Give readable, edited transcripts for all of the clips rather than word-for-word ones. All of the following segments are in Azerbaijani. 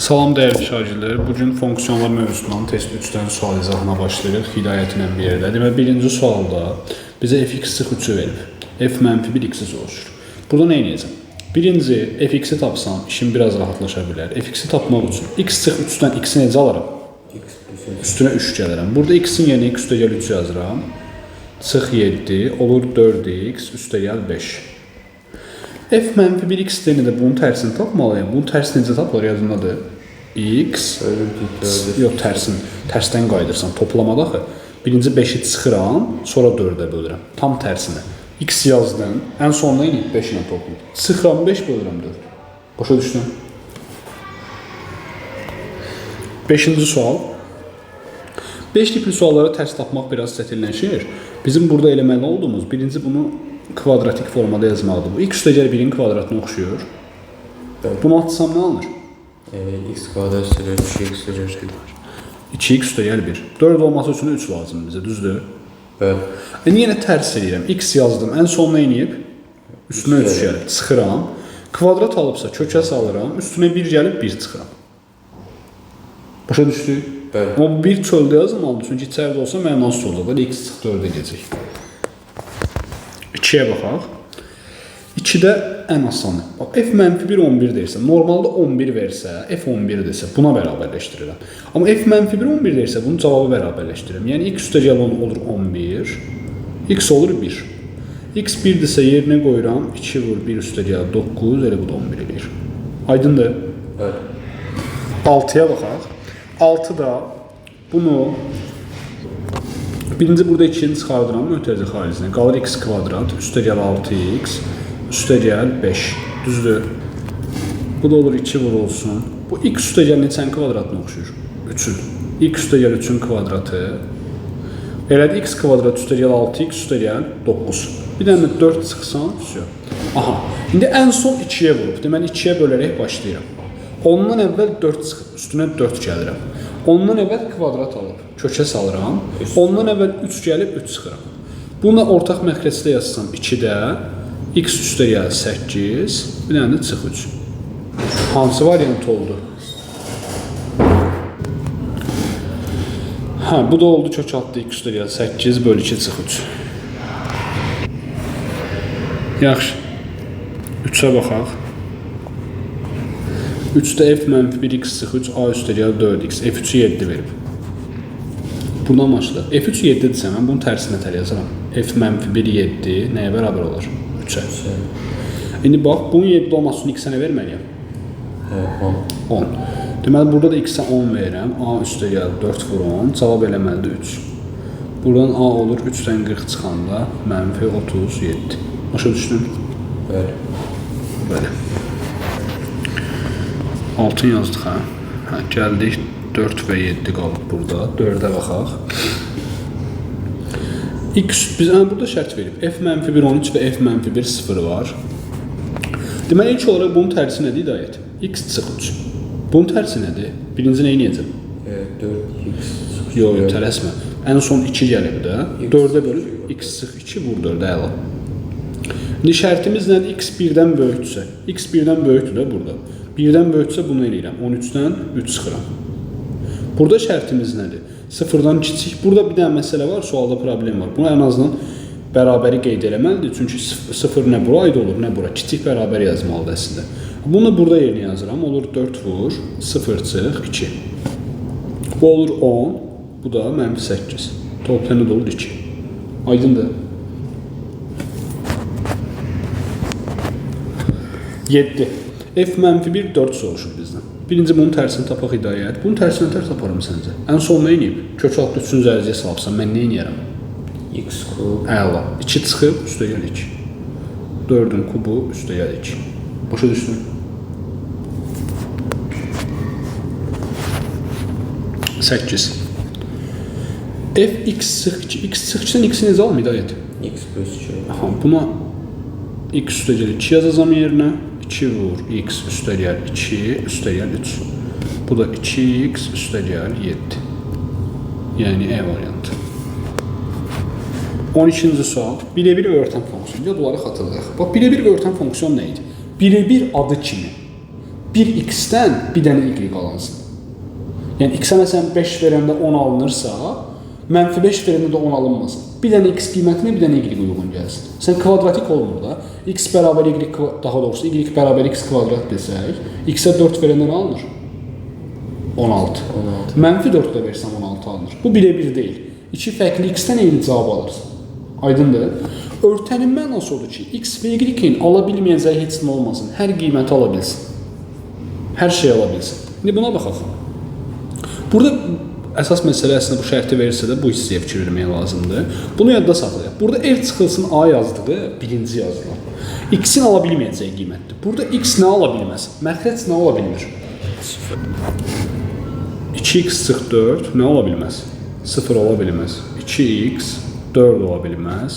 Salam dəyərli şagirdlər. Bugün fonksiyonlar mövzusundan test 3-dən sual izahına başlayırıq. Hidayətinə bir yerdə. Demək, birinci sualda bizə fx sıx 3-ü verib. F mənfi 1 x-i soruşur. Burada nə edəcəm? Birinci, fx-i tapsam, işim biraz rahatlaşa bilər. Fx-i tapmaq üçün x sıx 3-dən x-i necə alaram? Üstünə 3 gəlirəm. Burada x-in yerinə x üstə gəl 3 yazıram. Sıx 7 olur 4x üstə gəl 5. F mənfi 1 x deyəndə də bunun tərsini tapmalıyım. Bunun tərsi necə tapılır yadındadır? X, yox tərsdən qayıdırsan, toplamada axı. Birinci 5-i çıxıram, sonra 4-ə bölürəm. Tam tərsinə. X yazdım, ən sonuna inib 5 ilə toplayım. Çıxıram 5 bölürəm 4. Başa düşdün? 5-ci sual. 5 tipli suallara tərs tapmaq biraz çətinləşir. Bizim burada eləməli olduğumuz birinci bunu kvadratik formada yazmaqdır. Bu x üstə gəl 1-in kvadratına oxşuyur. Bunu atsam nə alınır? X kvadrat üstə gəl 2x üstə gəl 1. 2x üstə gəl 1. 4 olması üçün 3 lazımdır bizə, düzdür? Bəli. Yenə tərs edirəm. X yazdım, ən sonuna inib, üstünə 3 gəlib, çıxıram. Kvadrat alıbsa kökə salıram, üstünə 1 gəlib 1 çıxıram. Başa düşdük? Bəli. Amma bu 1 çöldə yazılmalıdır, çünki içəridə olsa mənasız olacaq. X çıx 4 edəcək. 2-yə baxaq. 2-də ən asanı. Bax, f mənfi 1, 11 deyirsə, normalda 11 versə, f 11 desə, buna bərabərləşdirirəm. Amma f mənfi 1, 11 deyirsə, bunu cavabı bərabərləşdirirəm. Yəni, x üstə gəl olur 11, x olur 1. X 1 desə, yerinə qoyuram, 2 vur 1 üstə gəl 9, elə bu da 11 eləyir. Aydındır? Bəli. 6-ya baxaq. 6-da bunu birinci burada 2-ni çıxardıram mötərizə xaricinə. Qalır x kvadrat, üstə gəl 6x, üstə gəl 5. Düzdür? Bu da olur 2 vur olsun. Bu x üstə gəl neçənin kvadratına oxşuyur? 3-ün. X üstə gəl 3-ün kvadratı. Elədi x kvadrat üstə gəl 6x üstə gəl 9. Bir dənə 4 çıxsan, aha. İndi ən son 2-yə vurub. Deməli 2-yə bölərək başlayıram. Ondan əvvəl 4 çıxıb, üstünə 4 gəlirəm. Ondan əvvəl kvadrat alıb, kökə salıram. Ondan əvvəl 3 gəlib, 3 çıxıram. Buna ortaq məxrəcdə yazsam 2-də, x üstə gəl 8, bir dənə də çıx 3. Hansı variant oldu? Hə, bu da oldu kök altı x üstə gəl 8 bölü 2 çıx 3. Yaxşı. 3-ə baxaq. 3-də f mənfi 1 x sıx 3, a üstə gəl 4x, f3-ü 7 verib. Buradan başlayaq. F3 7-dirsə, mən bunun tərsinə tər yazaram. F mənfi 1 7 nəyə bərabər olur? 3-ə. İndi bax, bunun 7 olması üçün x-ə nə verməliyəm? 10. 10. Deməli, burada da x-ə 10 verirəm. A üstə gəl 4 vur 10, cavab eləməlidir 3. Buradan a olur 3-dən 40 çıxanda mənfi 37. Başa düşdün? Bəli. Belə. 6 yazdıq, hə? Hə, gəldik 4 və 7 qalıb burada. 4-ə baxaq. X, burada şərt verib. F mənfi 1, 13 və f mənfi 1, 0 var. Deməli, ilk olaraq bunun tərsi nədir hidayət? X çıx 3. Bunun tərsi nədir? Birinci nə edəcəm? 4x. Yox, tələsmə. Ən son 2 gəlib də. 4-ə bölüb, x çıx 2 vur 4-ə əla. İndi şərtimiz nədir? X 1-dən böyükdürsə. X 1-dən böyükdür də burada. 1-dən böyüksə bunu eləyirəm. 13-dən 3 çıxıram. Burada şərtimiz nədir? 0-dan kiçik. Burada bir dənə məsələ var, sualda problem var. Bunu ən azından bərabəri qeyd eləməlidir. Çünki 0 nə bura aid olur, nə bura. Kiçik bərabər yazmalıdır əslində. Bunu burada yerinə yazıram. Olur 4 vur, 0 çıx, 2. Bu olur 10. Bu da mənfi 8. Toplanı da olur 2. Aydındır. 7. F mənfi 1, 4 soruşur bizdən. Birinci bunun tərsini tapaq hidayət. Bunun tərsini tər taparım səncə? Ən son nə inəyib? Kök altı 3-cü dərəcəyə salabsan, mən nə inəyərəm? X kub. Əla. 2 çıxıb, üstə gəl 2. 4-ün kubu, üstə gəl 2. Başa düşdün? 8. F x sıx 2. X sıx 2-dən x-i necə alım hidayət? X plus 2. Aha, buna x üstə gəl 2 yazacam yerinə. 2 vur x üstə gəl 2, üstə gəl 3. Bu da 2x üstə gəl 7. Yəni E variantı. 12-ci sual. Birebir öyrətən fonksiyon. Yadları xatırlayaq. Bax, birebir öyrətən fonksiyon nə idi? Birebir adı kimi 1x-dən bir dənə y alınsın. Yəni x-ə məsələn 5 verəndə 10 alınırsa, mənfi 5 verəndə də 10 alınmasın. Bir dənə x qiymətinə bir dənə y uyğun gəlsin. Sən kvadratik olmur da. X bərabər y, daha doğrusu y bərabər x kvadrat desək, x-ə 4 verəndə nə alınır? 16. Mənfi 4 də versəm 16 alınır. Bu birə-bir deyil. İki fərqli x-dən eyni cavab alırsan. Aydındır. Örtənin mənası odur ki, x və y-in ala bilməyəcəyi heç nə olmasın. Hər qiyməti ala bilsin. Hər şey ala bilsin. İndi buna baxaq. Burada əsas məsələ əslində bu şərti verirsə də bu hissəyə fikir vermək lazımdır. Bunu yadda saxlayaq. Burada f çıxılsın a yazdığı birinci yazılan. X-in ala bilməyəcəyi qiymətdir. Burada x nə ala bilməz? Məxrəc nə ola bilmir? 2x çıx 4 nə ola bilməz? 0 ola bilməz. 2x 4 ola bilməz.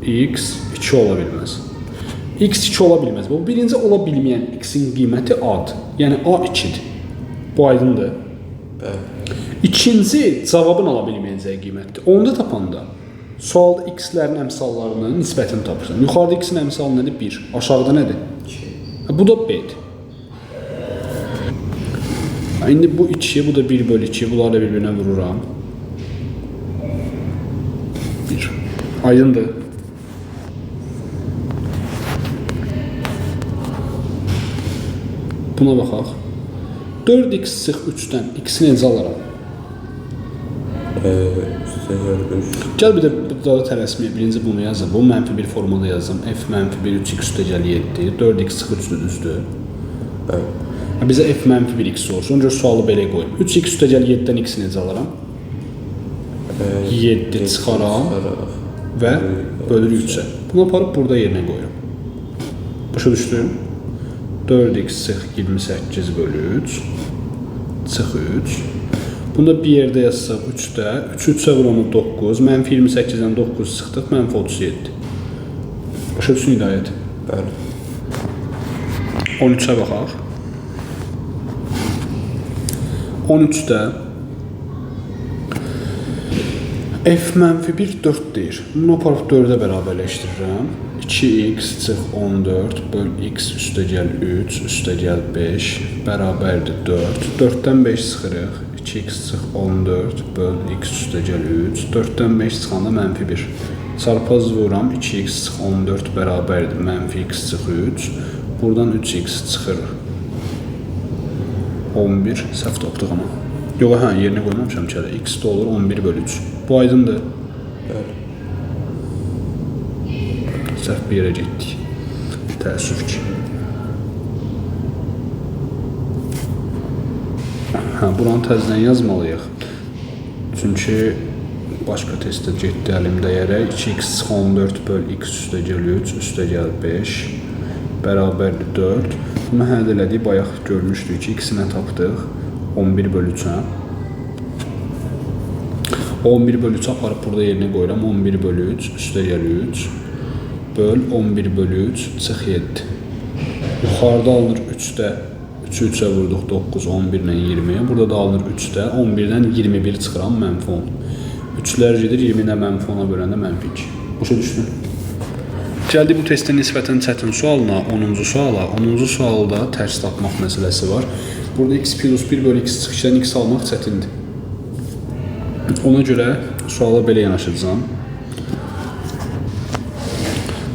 X 2 ola bilməz. X 2 ola bilməz. Bu birinci ola bilməyən x-in qiyməti a-dır. Yəni a 2-dir. Bu aydındır. İkinci cavabın ala bilməyəcəyi qiymətdir. Onu da tapanda sualda x-lərin əmsallarının nisbətini tapırsan. Yuxarıda x-in əmsalı nədir? 1. Aşağıda nədir? 2. Bu da b-dir. İndi bu 2, bu da 1/2. Bunları da bir-birinə vururam. 1. Aydındır. Buna baxaq. 4x çıx 3-dən x-i necə alaram? Gəl bir də burada da tələsməyə. Birinci bunu yazım. Bu mənfi bir formada yazım. F mənfi 1 3x üstəgəl 7. 4x çıx 3-dür, düzdür. Bizə f mənfi 1x soruşur. Öncə sualı belə qoyum. 3x üstəgəl 7-dən x-i necə alaram? 7 çıxaram və bölür 3-ə. Bunu aparıb burada yerinə qoyuram. Başa düşdüm? 4x çıx 28/3 çıx 3. Bunda bir yerdə yazsaq 3-də. 3-ü 3-ə vuranı 9. Mənfi 28-dən 9 çıxdıq. Mənfi 37. Başa düşün hidayət? Bəli. 13-ə baxaq. 13-də f mənfi 1 4 deyir. Bunu aparıb 4-ə bərabərləşdirirəm. 2x çıx 14 böl x üstəgəl 3 üstəgəl 5 bərabərdir 4. 4-dən 5 çıxırıq. 2x çıx 14 böl x üstəgəl 3. 4-dən 5 çıxanda mənfi 1. Çarpaz vururam. 2x çıx 14 bərabərdir mənfi x çıx 3. Buradan 3x çıxır. 11 səhv tapdıq amma. Yox, hə, yerinə qoymamışam ki, x də olur 11/3. Bu aydındır. Bəli. Səhv bir yerə getdik. Təəssüf ki. Hə, buranı təzdən yazmalıyıq. Çünki başqa testdə getdi əlimdə yerə. 2x çıx 14 böl x üstəgəl 3 üstəgəl 5 bərabərdir 4. Bunu həll elədik. Bayaq görmüşdük ki, x-i tapdıq. 11/3-ə. 11/3 aparıb burada yerinə qoyuram. 11/3 üstəgəl 3 böl 11/3 çıx 7. Yuxarıda alınır 3-də. 3-ü 3-ə vurduq 9, 11 ilə 20. Burada da alınır 3-də. 11-dən 21 çıxıram, mənfi 10. 3-lər gedir, 20-nə mənfi 10-a böləndə mənfi 2. Başa düşdün? Gəldik bu testin nisbətən çətin sualına, 10-cu suala. 10-cu sualda tərs tapmaq məsələsi var. Burada x plus 1 bölü x çıx 2-dən x almaq çətindir. Ona görə suala belə yanaşacağım.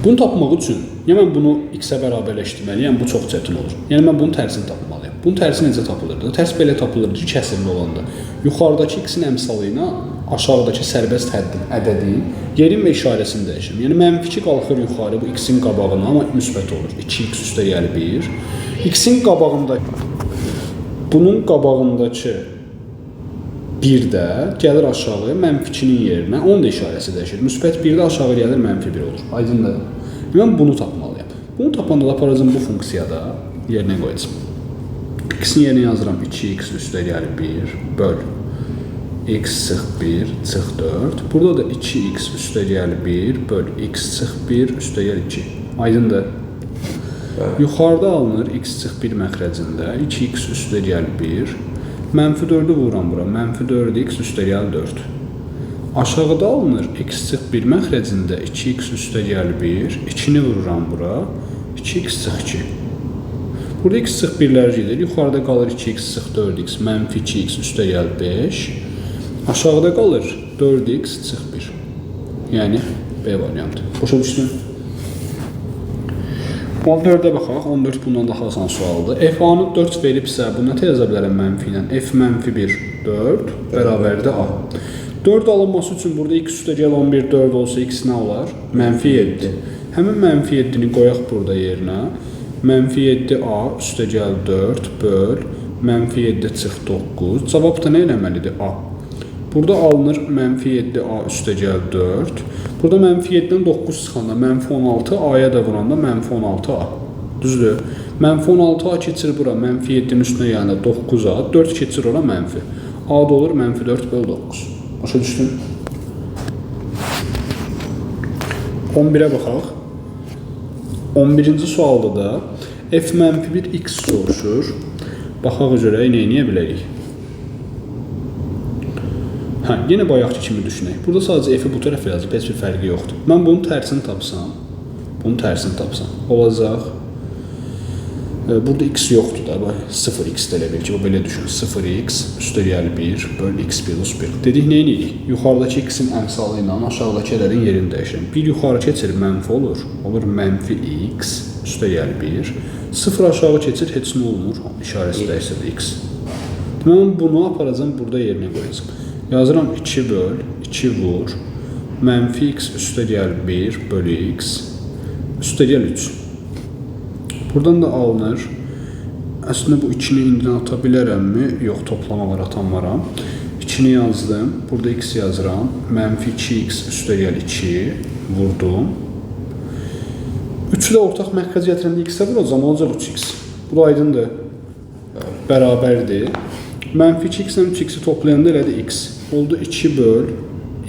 Bunu tapmaq üçün, ya mən bunu x-ə bərabərləşdirməliyəm, bu çox çətin olur. Yəni mən bunun tərsini tapmalıyam. Bunun tərsi necə tapılırdı? Tərs belə tapılırdı ki, kəsirli olanda. Yuxarıdakı x-in əmsalı ilə aşağıdakı sərbəst həddin, ədədin yerin və işarəsini dəyişim. Yəni mənfi 2 qalxır yuxarı bu x-in qabağına, amma müsbət olur. 2x üstəgəl 1. X-in qabağındakı, bunun qabağındakı 1 də gəlir aşağı mənfi 2-nin yerinə, onun da işarəsi dəyişir. Müsbət 1 də aşağı gəlir mənfi 1 olur. Aydındır. Mən bunu tapmalıyam. Bunu tapanda da aparacağım bu funksiyada yerinə qoyacağım. X-in yerinə yazıram 2x üstəgəl 1 böl x çıx 1 çıx 4. Burada da 2x üstəgəl 1 böl x çıx 1 üstəgəl 2. Aydındır. Yuxarıda alınır x çıx 1 məxrəcində 2x üstəgəl 1. Mənfi 4-ü vururam bura. Mənfi 4x üstəgəl 4. Aşağıda alınır x çıx 1 məxrəcində 2x üstəgəl 1. 2-ni vururam bura. 2x çıx 2. Burada x sıx 1'lər gedir. Yuxarıda qalır 2x sıx 4x mənfi 2x üstə gəl 5. Aşağıda qalır 4x sıx 1. Yəni B variantı. Başa düşdün? 14-ə baxaq. 14 bundan daha asan sualdır. f(a)nı 4 veribsə, bunu nə yaza bilərəm mənfi ilə? F mənfi 1, 4 bərabərdir a. 4 alınması üçün burada x üstə gəl 11, 4 olsa x nə olar? Mənfi 7. Həmin mənfi 7-ni qoyaq burada yerinə. Mənfi 7a üstə gəl 4 böl. Mənfi 7 çıx 9. Cavab da nə eləməlidir? A. Burada alınır mənfi 7a üstə gəl 4. Burada mənfi 7-dən 9 çıxanda mənfi 16, a-ya da vuranda mənfi 16a. Düzdür? Mənfi 16a keçir bura, mənfi 7-nin üstünə yəni 9a, 4 keçir ora mənfi. A da olur mənfi 4 böl 9. Başa düşdün? 11-ə baxaq. 11-ci sualda da f mənfi 1 x soruşur. Baxaq üzrə nə bilərik? Yenə bayaqki kimi düşünək. Burada sadəcə f-i bu tərəfə yazıb, heç bir fərqi yoxdur. Mən bunun tərsini tapsam, olacaq. Burada x yoxdur da, 0x də elə bil ki, belə düşün. 0x üstə gəl 1 böl x plus 1. Dedik, nə edirik? Yuxarıdakı x-in əmsalı ilə aşağıdakı ədədin yerini dəyişirəm. 1 yuxarı keçir, mənfi olur. Olur mənfi x üstə gəl 1. 0 aşağı keçir, heç nə olmur. İşarəsi dəyişir x. Mən bunu aparacam, burada yerinə qoyacam. Yazıram 2 böl, 2 vur. Mənfi x üstə gəl 1 bölü x üstə gəl 3. Buradan da alınır. Əslində bu 2-ni indidən ata bilərəmmi? Yox, toplama var, atanmaram. 2-ni yazdım. Burada x yazıram. Mənfi 2x üstə gəl 2 vurdum. 3-ü də ortaq mərkəz gətirəndə x-ə vuracam, olacaq 3x. Bu da aydındır. Bərabərdir. Mənfi 2x ilə 3x-i toplayanda elədi x. Oldu 2 böl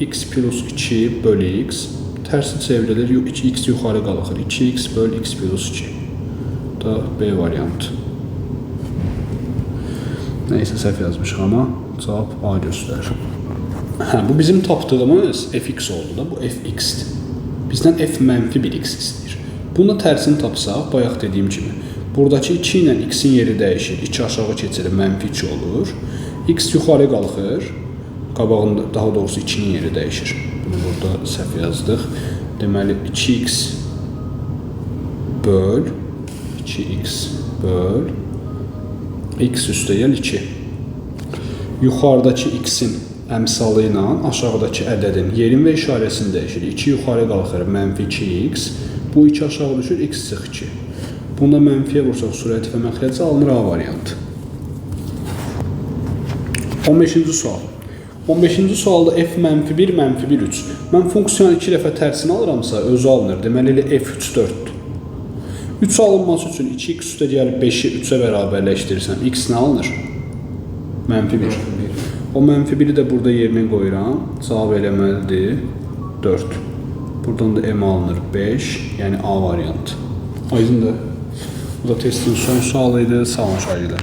x plus 2 bölü x. Tərsi çevrilir, x yuxarı qalxır. 2x böl x plus 2. Da B variantı. Neysə, səhv yazmışıq amma cavab A göstərir. Bu bizim tapdığımız fx oldu da, bu fx-dir. Bizdən f mənfi 1x istəyir. Bunu tərsini tapsaq, bayaq dediyim kimi, buradakı 2 ilə x-in yeri dəyişir, 2 aşağı keçir, mənfi 2 olur. X yuxarı qalxır, qabağında, daha doğrusu 2-nin yeri dəyişir. Bunu burada səhv yazdıq. Deməli, 2x böl 2x böl x üstə gəl 2. Yuxarıdakı x-in əmsalı ilə aşağıdakı ədədin yerin və işarəsini dəyişir. 2 yuxarı qalxır, mənfi 2x. Bu 2 aşağı düşür, x sıx 2. Bunda mənfiyə vursaq surəti və məxrəci alınır A variantı. 15-ci sual. 15-ci sualda f mənfi 1, mənfi 1, 3. Mən funksiyanın 2 dəfə tərsini alıramsa, özü alınır. Deməli, f3, 4-dür. 3 alınması üçün 2x üstə gəlib 5-i 3-ə bərabərləşdirirsən, x nə alınır? Mənfi 1. O mənfi 1-i də burada yerinə qoyuram. Cavab eləməlidir 4. Buradan da m alınır 5, yəni A variantı. Aydındır. Bu da testin son sualıydı. Sağ olun şagirdlər.